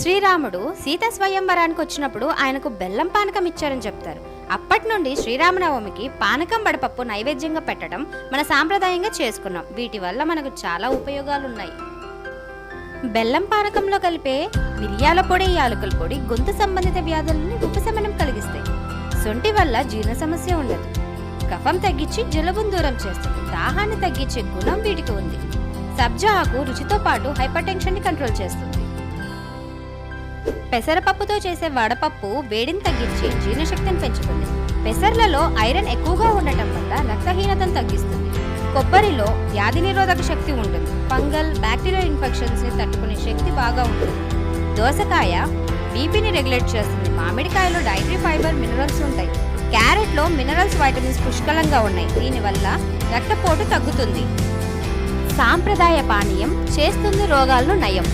శ్రీరాముడు సీత స్వయంవరానికి వచ్చినప్పుడు ఆయనకు బెల్లం పానకం ఇచ్చారని చెప్తారు. అప్పటి నుండి శ్రీరామనవమికి పానకం వడపప్పు నైవేద్యంగా పెట్టడం మన సాంప్రదాయంగా చేసుకున్నాం. వీటి వల్ల మనకు చాలా ఉపయోగాలు ఉన్నాయి. బెల్లం పానకంలో కలిపే మిరియాల పొడి, యాలకుల పొడి గొంతు సంబంధిత వ్యాధులను ఉపశమనం కలిగిస్తాయి. సొంటి వల్ల జీర్ణ సమస్య ఉండదు. కఫం తగ్గించి జలుబును దూరం చేస్తుంది. దాహాన్ని తగ్గించే గుణం వీటికి ఉంది. సబ్జా ఆకు రుచితో పాటు హైపర్ టెన్షన్ ని కంట్రోల్ చేస్తుంది. పెసరపప్పుతో చేసే వడపప్పు వేడిని తగ్గించి జీర్ణశక్తిని పెంచుతుంది. పెసర్లలో ఐరన్ ఎక్కువగా ఉండటం వల్ల రక్తహీనతను తగ్గిస్తుంది. కొబ్బరిలో వ్యాధి నిరోధక శక్తి ఉంటుంది. ఫంగల్, బ్యాక్టీరియల్ ఇన్ఫెక్షన్స్ ని తట్టుకునే శక్తి బాగా ఉంటుంది. దోసకాయ బీపీని రెగ్యులేట్ చేస్తుంది. మామిడికాయలో డైటరీ ఫైబర్, మినరల్స్ ఉంటాయి. క్యారెట్లో మినరల్స్, వైటమిన్స్ పుష్కలంగా ఉన్నాయి. దీనివల్ల రక్తపోటు తగ్గుతుంది. సాంప్రదాయ పానీయం చేస్తుంది రోగాలను నయం.